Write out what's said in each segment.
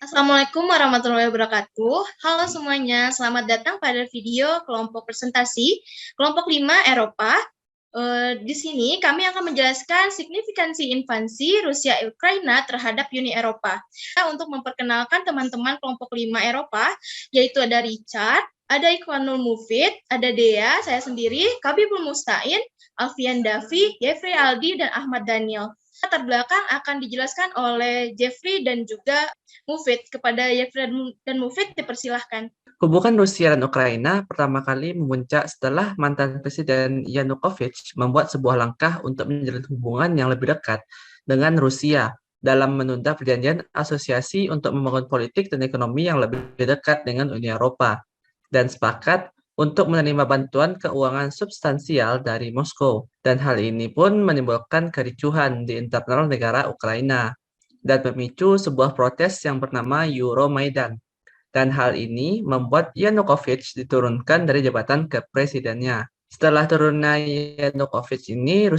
Assalamualaikum warahmatullahi wabarakatuh. Halo semuanya, selamat datang pada video kelompok presentasi kelompok 5 Eropa. Di sini kami akan menjelaskan signifikansi invasi Rusia Ukraina terhadap Uni Eropa. Untuk memperkenalkan teman-teman kelompok 5 Eropa, yaitu ada Richard, ada Ikhwanul Mufid, ada Dea, saya sendiri, Kabibul Mustain, Alfian Davi, Jeffrey Aldi, dan Ahmad Daniel. Latar belakang akan dijelaskan oleh Jeffrey dan juga Mufid. Kepada Jeffrey dan Mufid, dipersilahkan. Hubungan Rusia dan Ukraina pertama kali memuncak setelah mantan Presiden Yanukovych membuat sebuah langkah untuk menjalin hubungan yang lebih dekat dengan Rusia dalam menunda perjanjian asosiasi untuk membangun politik dan ekonomi yang lebih dekat dengan Uni Eropa, dan sepakat untuk menerima bantuan keuangan substansial dari Moskow. Dan hal ini pun menimbulkan kericuhan di internal negara Ukraina dan memicu sebuah protes yang bernama Euromaidan. Dan hal ini membuat Yanukovych diturunkan dari jabatan ke presidennya. Setelah turunnya Yanukovych ini,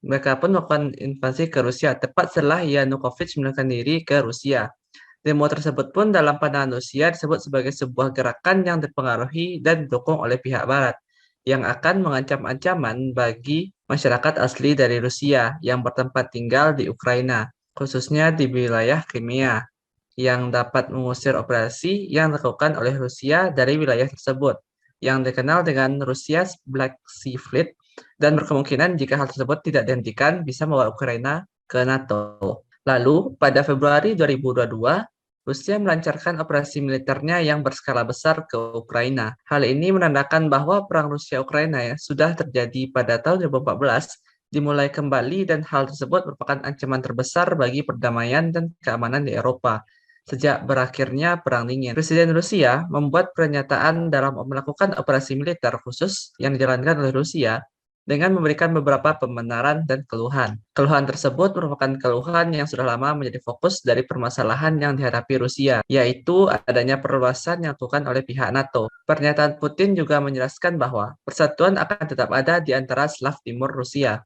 mereka pun melakukan invasi ke Rusia tepat setelah Yanukovych menekan diri ke Rusia. Demo tersebut pun dalam pandangan Rusia disebut sebagai sebuah gerakan yang dipengaruhi dan didukung oleh pihak Barat, yang akan mengancam ancaman bagi masyarakat asli dari Rusia yang bertempat tinggal di Ukraina, khususnya di wilayah Crimea, yang dapat mengusir operasi yang dilakukan oleh Rusia dari wilayah tersebut, yang dikenal dengan Russia's Black Sea Fleet, dan berkemungkinan jika hal tersebut tidak dihentikan bisa membawa Ukraina ke NATO. Lalu, pada Februari 2022, Rusia melancarkan operasi militernya yang berskala besar ke Ukraina. Hal ini menandakan bahwa perang Rusia-Ukraina sudah terjadi pada tahun 2014, dimulai kembali, dan hal tersebut merupakan ancaman terbesar bagi perdamaian dan keamanan di Eropa sejak berakhirnya Perang Dingin. Presiden Rusia membuat pernyataan dalam melakukan operasi militer khusus yang dijalankan oleh Rusia dengan memberikan beberapa pembenaran dan keluhan. Keluhan tersebut merupakan keluhan yang sudah lama menjadi fokus dari permasalahan yang dihadapi Rusia, yaitu adanya perluasan yang dilakukan oleh pihak NATO. Pernyataan Putin juga menjelaskan bahwa persatuan akan tetap ada di antara Slav Timur Rusia,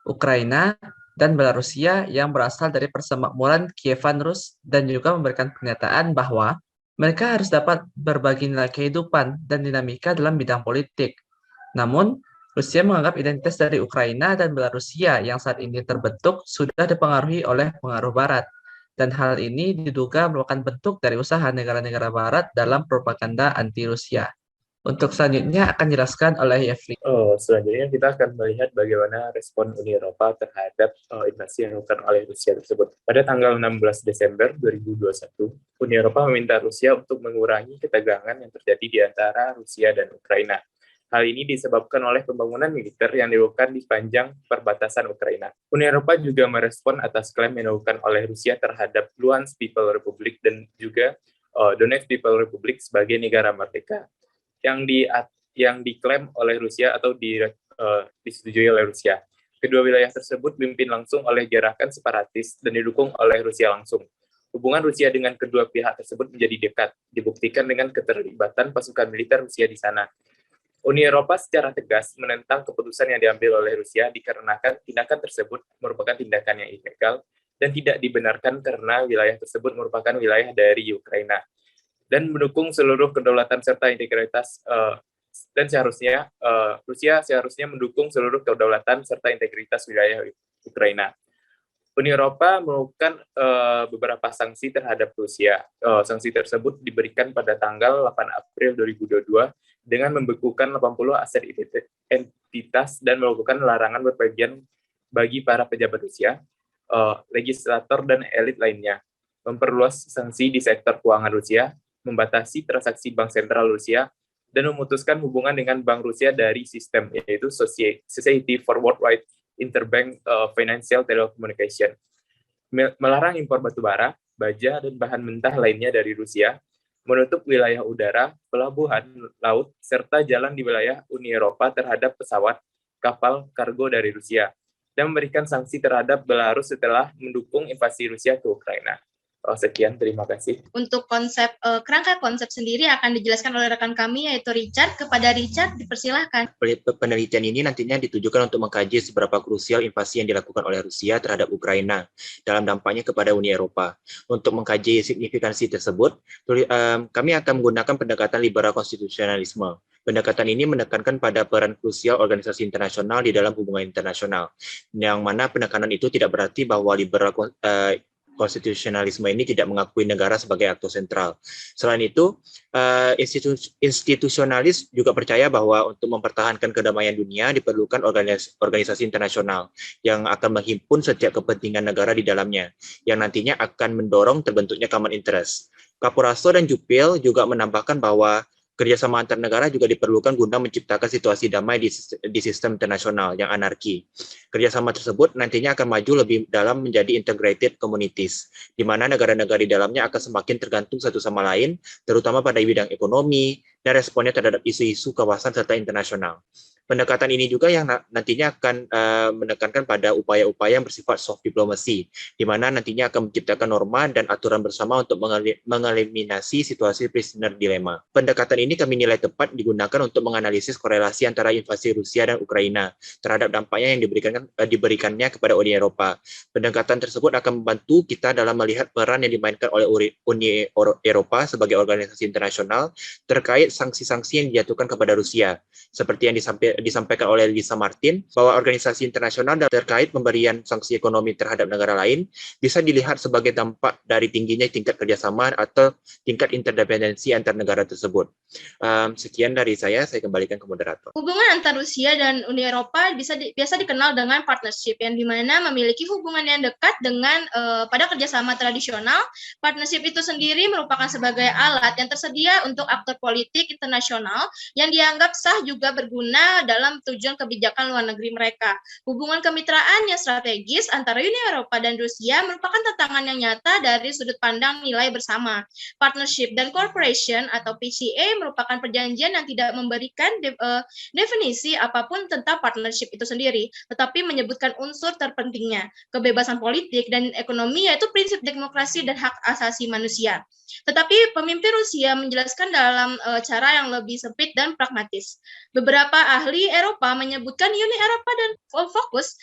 Ukraina, dan Belarusia yang berasal dari persemakmuran Kievan Rus, dan juga memberikan pernyataan bahwa mereka harus dapat berbagi nilai kehidupan dan dinamika dalam bidang politik. Namun, Rusia menganggap identitas dari Ukraina dan Belarusia yang saat ini terbentuk sudah dipengaruhi oleh pengaruh Barat, dan hal ini diduga merupakan bentuk dari usaha negara-negara Barat dalam propaganda anti-Rusia. Untuk selanjutnya akan dijelaskan oleh Yevli. Selanjutnya kita akan melihat bagaimana respon Uni Eropa terhadap invasi yang dilakukan oleh Rusia tersebut. Pada tanggal 16 Desember 2021, Uni Eropa meminta Rusia untuk mengurangi ketegangan yang terjadi di antara Rusia dan Ukraina. Hal ini disebabkan oleh pembangunan militer yang dilakukan di sepanjang perbatasan Ukraina. Uni Eropa juga merespon atas klaim yang dilakukan oleh Rusia terhadap Luhansk People Republic dan juga Donetsk People Republic sebagai negara merdeka yang diklaim oleh Rusia atau disetujui oleh Rusia. Kedua wilayah tersebut dipimpin langsung oleh gerakan separatis dan didukung oleh Rusia langsung. Hubungan Rusia dengan kedua pihak tersebut menjadi dekat, dibuktikan dengan keterlibatan pasukan militer Rusia di sana. Uni Eropa secara tegas menentang keputusan yang diambil oleh Rusia dikarenakan tindakan tersebut merupakan tindakan yang ilegal dan tidak dibenarkan karena wilayah tersebut merupakan wilayah dari Ukraina, dan mendukung seluruh kedaulatan serta integritas Rusia seharusnya mendukung seluruh kedaulatan serta integritas wilayah Ukraina. Uni Eropa melakukan beberapa sanksi terhadap Rusia. Sanksi tersebut diberikan pada tanggal 8 April 2022 dengan membekukan 80 aset entitas dan melakukan larangan berpergian bagi para pejabat Rusia, legislator, dan elit lainnya, memperluas sanksi di sektor keuangan Rusia, membatasi transaksi bank sentral Rusia, dan memutuskan hubungan dengan bank Rusia dari sistem, yaitu Society for Worldwide Interbank Financial Telecommunication, melarang impor batu bara, baja, dan bahan mentah lainnya dari Rusia, menutup wilayah udara, pelabuhan, laut, serta jalan di wilayah Uni Eropa terhadap pesawat, kapal, kargo dari Rusia, dan memberikan sanksi terhadap Belarus setelah mendukung invasi Rusia ke Ukraina. Sekian, terima kasih. Untuk kerangka konsep sendiri akan dijelaskan oleh rekan kami, yaitu Richard. Kepada Richard, dipersilahkan. Penelitian ini nantinya ditujukan untuk mengkaji seberapa krusial invasi yang dilakukan oleh Rusia terhadap Ukraina dalam dampaknya kepada Uni Eropa. Untuk mengkaji signifikansi tersebut, kami akan menggunakan pendekatan liberal konstitusionalisme. Pendekatan ini menekankan pada peran krusial organisasi internasional di dalam hubungan internasional, yang mana penekanan itu tidak berarti bahwa liberal konstitusionalisme ini tidak mengakui negara sebagai aktor sentral. Selain itu, institusionalis juga percaya bahwa untuk mempertahankan kedamaian dunia diperlukan organisasi internasional yang akan menghimpun setiap kepentingan negara di dalamnya, yang nantinya akan mendorong terbentuknya common interest. Capurraso dan Jupil juga menambahkan bahwa kerjasama antar negara juga diperlukan guna menciptakan situasi damai di sistem internasional yang anarki. Kerjasama tersebut nantinya akan maju lebih dalam menjadi integrated communities, di mana negara-negara di dalamnya akan semakin tergantung satu sama lain, terutama pada bidang ekonomi dan responnya terhadap isu-isu kawasan serta internasional. Pendekatan ini juga yang nantinya akan menekankan pada upaya-upaya yang bersifat soft diplomacy, di mana nantinya akan menciptakan norma dan aturan bersama untuk mengeliminasi situasi prisoner dilemma. Pendekatan ini kami nilai tepat digunakan untuk menganalisis korelasi antara invasi Rusia dan Ukraina terhadap dampaknya yang diberikannya kepada Uni Eropa. Pendekatan tersebut akan membantu kita dalam melihat peran yang dimainkan oleh Uni Eropa sebagai organisasi internasional terkait sanksi-sanksi yang dijatuhkan kepada Rusia, seperti yang disampaikan oleh Lisa Martin, bahwa organisasi internasional terkait pemberian sanksi ekonomi terhadap negara lain bisa dilihat sebagai dampak dari tingginya tingkat kerjasama atau tingkat interdependensi antar negara tersebut. Sekian dari saya kembalikan ke moderator. Hubungan antara Rusia dan Uni Eropa biasa dikenal dengan partnership, yang dimana memiliki hubungan yang dekat dengan pada kerjasama tradisional. Partnership itu sendiri merupakan sebagai alat yang tersedia untuk aktor politik internasional yang dianggap sah juga berguna dalam tujuan kebijakan luar negeri mereka. Hubungan kemitraan yang strategis antara Uni Eropa dan Rusia merupakan tantangan yang nyata dari sudut pandang nilai bersama. Partnership dan cooperation atau PCA merupakan perjanjian yang tidak memberikan definisi apapun tentang partnership itu sendiri, tetapi menyebutkan unsur terpentingnya, kebebasan politik dan ekonomi, yaitu prinsip demokrasi dan hak asasi manusia. Tetapi pemimpin Rusia menjelaskan dalam cara yang lebih sempit dan pragmatis. Beberapa ahli Eropa menyebutkan Uni Eropa dan fokus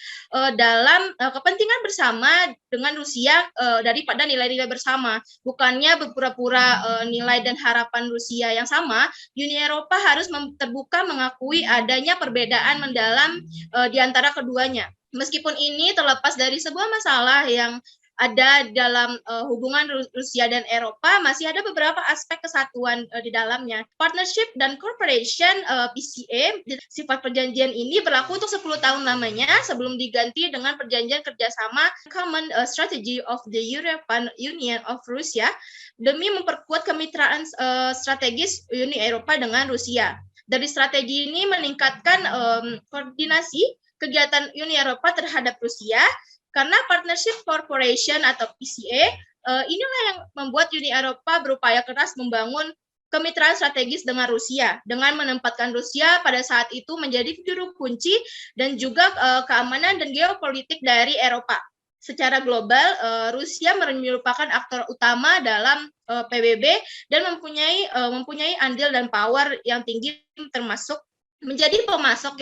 dalam kepentingan bersama dengan Rusia daripada nilai-nilai bersama. Bukannya berpura-pura nilai dan harapan Rusia yang sama, Uni Eropa harus terbuka mengakui adanya perbedaan mendalam di antara keduanya. Meskipun ini terlepas dari sebuah masalah yang ada dalam hubungan Rusia dan Eropa, masih ada beberapa aspek kesatuan di dalamnya. Partnership dan cooperation PCA, sifat perjanjian ini berlaku untuk 10 tahun lamanya sebelum diganti dengan perjanjian kerjasama Common Strategy of the European Union of Russia demi memperkuat kemitraan strategis Uni Eropa dengan Rusia. Dari strategi ini meningkatkan koordinasi kegiatan Uni Eropa terhadap Rusia, karena Partnership Corporation atau PCA inilah yang membuat Uni Eropa berupaya keras membangun kemitraan strategis dengan Rusia, dengan menempatkan Rusia pada saat itu menjadi juru kunci dan juga keamanan dan geopolitik dari Eropa. Secara global, Rusia merupakan aktor utama dalam PBB dan mempunyai andil dan power yang tinggi, termasuk menjadi pemasok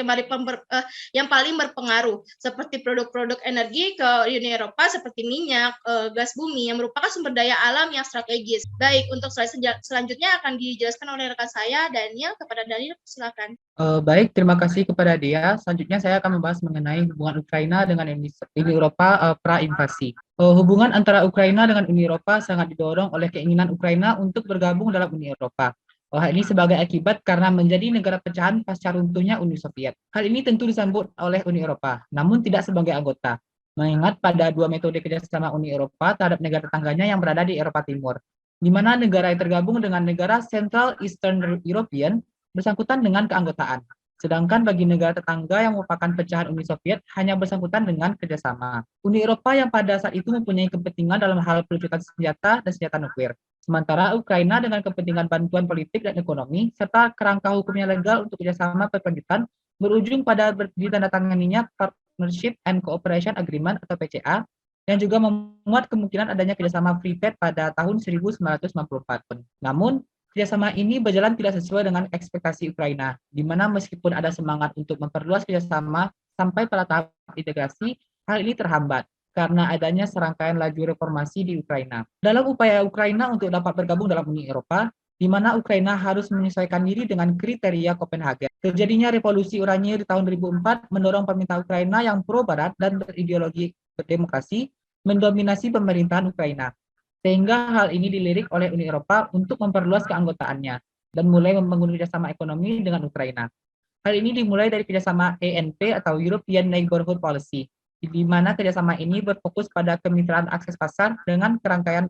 yang paling berpengaruh, seperti produk-produk energi ke Uni Eropa seperti minyak, gas bumi yang merupakan sumber daya alam yang strategis. Baik, untuk slide selanjutnya akan dijelaskan oleh rekan saya, Daniel. Kepada Daniel, silakan. Baik, terima kasih kepada dia. Selanjutnya saya akan membahas mengenai hubungan Ukraina dengan Uni Eropa pra-invasi. Hubungan antara Ukraina dengan Uni Eropa sangat didorong oleh keinginan Ukraina untuk bergabung dalam Uni Eropa. Hal ini sebagai akibat karena menjadi negara pecahan pasca runtuhnya Uni Soviet. Hal ini tentu disambut oleh Uni Eropa, namun tidak sebagai anggota, mengingat pada dua metode kerjasama Uni Eropa terhadap negara tetangganya yang berada di Eropa Timur, di mana negara yang tergabung dengan negara Central Eastern European bersangkutan dengan keanggotaan. Sedangkan bagi negara tetangga yang merupakan pecahan Uni Soviet hanya bersangkutan dengan kerjasama. Uni Eropa yang pada saat itu mempunyai kepentingan dalam hal pelucutan senjata dan senjata nuklir. Sementara Ukraina dengan kepentingan bantuan politik dan ekonomi, serta kerangka hukumnya legal untuk kerjasama berkelanjutan, berujung pada ditandatanganinya Partnership and Cooperation Agreement atau PCA yang juga memuat kemungkinan adanya kerjasama free trade pada tahun 1994. Namun, kerjasama ini berjalan tidak sesuai dengan ekspektasi Ukraina, di mana meskipun ada semangat untuk memperluas kerjasama sampai pada tahap integrasi, hal ini terhambat karena adanya serangkaian laju reformasi di Ukraina. Dalam upaya Ukraina untuk dapat bergabung dalam Uni Eropa, di mana Ukraina harus menyesuaikan diri dengan kriteria Copenhagen. Terjadinya revolusi Oranye di tahun 2004 mendorong pemerintah Ukraina yang pro-barat dan berideologi berdemokrasi mendominasi pemerintahan Ukraina. Sehingga hal ini dilirik oleh Uni Eropa untuk memperluas keanggotaannya dan mulai membangun kerjasama ekonomi dengan Ukraina. Hal ini dimulai dari kerjasama ENP atau European Neighborhood Policy, di mana kerjasama ini berfokus pada kemitraan akses pasar dengan serangkaian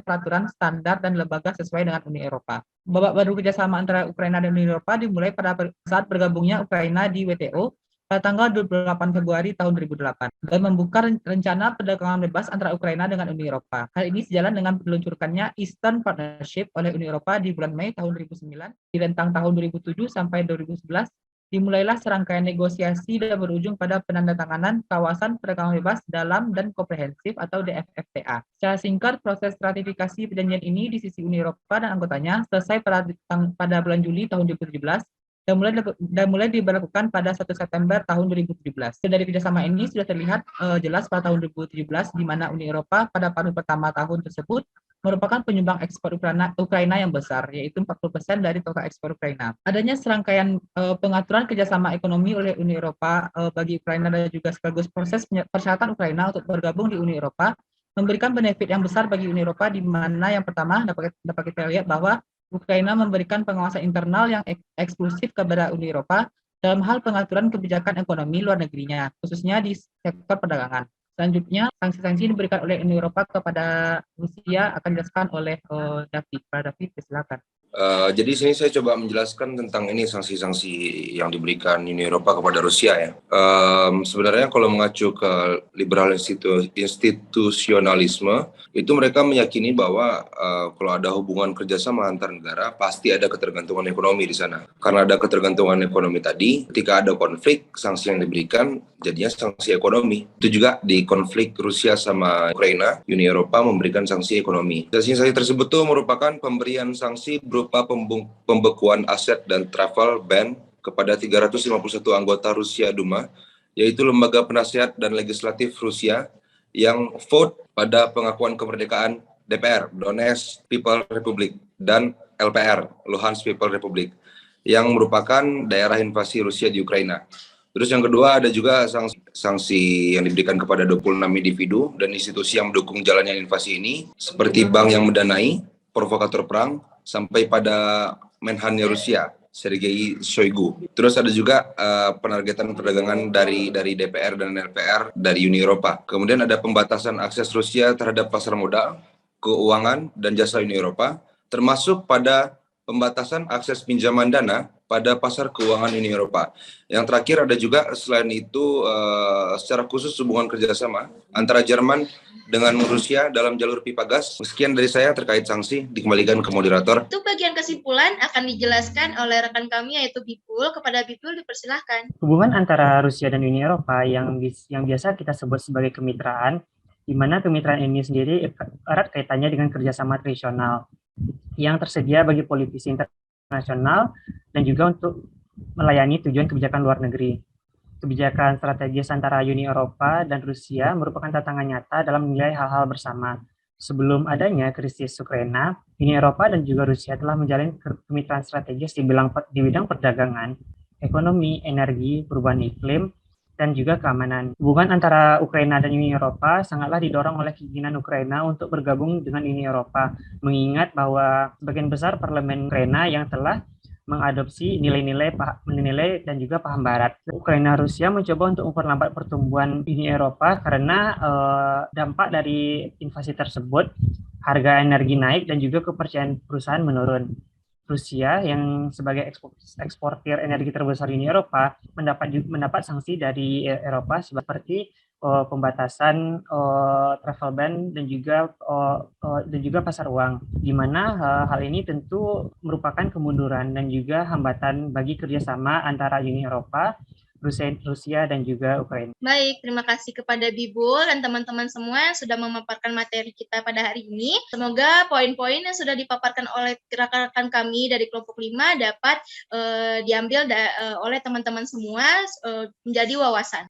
peraturan, standar, dan lembaga sesuai dengan Uni Eropa. Babak baru kerjasama antara Ukraina dan Uni Eropa dimulai pada saat bergabungnya Ukraina di WTO pada tanggal 28 Februari tahun 2008 dan membuka rencana perdagangan bebas antara Ukraina dengan Uni Eropa. Hal ini sejalan dengan diluncurkannya Eastern Partnership oleh Uni Eropa di bulan Mei tahun 2009. Di rentang tahun 2007 sampai 2011, dimulailah serangkaian negosiasi dan berujung pada penandatanganan kawasan perdagangan bebas dalam dan komprehensif atau DFFTA. Secara singkat, proses ratifikasi perjanjian ini di sisi Uni Eropa dan anggotanya selesai pada bulan Juli tahun 2017 dan mulai diberlakukan pada 1 September tahun 2017. Dari kerjasama ini sudah terlihat jelas pada tahun 2017, di mana Uni Eropa pada paruh pertama tahun tersebut merupakan penyumbang ekspor Ukraina yang besar, yaitu 40% dari total ekspor Ukraina. Adanya serangkaian pengaturan kerjasama ekonomi oleh Uni Eropa bagi Ukraina dan juga sekaligus proses persyaratan Ukraina untuk bergabung di Uni Eropa memberikan benefit yang besar bagi Uni Eropa, di mana yang pertama dapat kita lihat bahwa Ukraina memberikan pengawasan internal yang eksklusif kepada Uni Eropa dalam hal pengaturan kebijakan ekonomi luar negerinya, khususnya di sektor perdagangan. Selanjutnya, sanksi-sanksi diberikan oleh Uni Eropa kepada Rusia akan dijelaskan oleh David. Pak David, silakan. Jadi sini saya coba menjelaskan tentang ini sanksi-sanksi yang diberikan Uni Eropa kepada Rusia ya. Sebenarnya kalau mengacu ke liberal institusionalisme, itu mereka meyakini bahwa kalau ada hubungan kerjasama antar negara pasti ada ketergantungan ekonomi di sana. Karena ada ketergantungan ekonomi tadi, ketika ada konflik, sanksi yang diberikan jadinya sanksi ekonomi. Itu juga di konflik Rusia sama Ukraina, Uni Eropa memberikan sanksi ekonomi. Sanksi tersebut tuh merupakan pemberian sanksi berupa pembekuan aset dan travel ban kepada 351 anggota Rusia Duma, yaitu lembaga penasihat dan legislatif Rusia yang vote pada pengakuan kemerdekaan DPR, Donetsk People Republic, dan LPR, Luhansk People Republic, yang merupakan daerah invasi Rusia di Ukraina. Terus yang kedua ada juga sanksi yang diberikan kepada 26 individu dan institusi yang mendukung jalannya invasi ini, seperti bank yang mendanai, provokator perang, sampai pada Menhannya Rusia, Sergei Shoigu. Terus ada juga penargetan perdagangan dari DPR dan LPR dari Uni Eropa. Kemudian ada pembatasan akses Rusia terhadap pasar modal, keuangan, dan jasa Uni Eropa, termasuk pada pembatasan akses pinjaman dana pada pasar keuangan Uni Eropa. Yang terakhir ada juga selain itu secara khusus hubungan kerjasama antara Jerman dengan Rusia dalam jalur pipa gas. Sekian dari saya terkait sanksi, dikembalikan ke moderator. Untuk bagian kesimpulan akan dijelaskan oleh rekan kami yaitu Bipul. Kepada Bipul dipersilahkan. Hubungan antara Rusia dan Uni Eropa yang biasa kita sebut sebagai kemitraan, di mana kemitraan ini sendiri erat kaitannya dengan kerjasama tradisional yang tersedia bagi politisi internasional dan juga untuk melayani tujuan kebijakan luar negeri. Kebijakan strategis antara Uni Eropa dan Rusia merupakan tantangan nyata dalam menilai hal-hal bersama. Sebelum adanya krisis Ukraina, Uni Eropa dan juga Rusia telah menjalin kemitraan strategis di bidang perdagangan, ekonomi, energi, perubahan iklim, dan juga keamanan. Hubungan antara Ukraina dan Uni Eropa sangatlah didorong oleh keinginan Ukraina untuk bergabung dengan Uni Eropa, mengingat bahwa sebagian besar parlemen Ukraina yang telah mengadopsi nilai-nilai dan juga paham barat. Ukraina Rusia mencoba untuk memperlambat pertumbuhan Uni Eropa karena dampak dari invasi tersebut, harga energi naik dan juga kepercayaan perusahaan menurun. Rusia yang sebagai eksportir energi terbesar Uni Eropa mendapat sanksi dari Eropa seperti pembatasan travel ban dan juga pasar uang, di mana hal ini tentu merupakan kemunduran dan juga hambatan bagi kerjasama antara Uni Eropa Rusia dan juga Ukraina. Baik, terima kasih kepada Bibul dan teman-teman semua yang sudah memaparkan materi kita pada hari ini. Semoga poin-poin yang sudah dipaparkan oleh rekan-rekan kami dari kelompok 5 dapat diambil oleh teman-teman semua menjadi wawasan.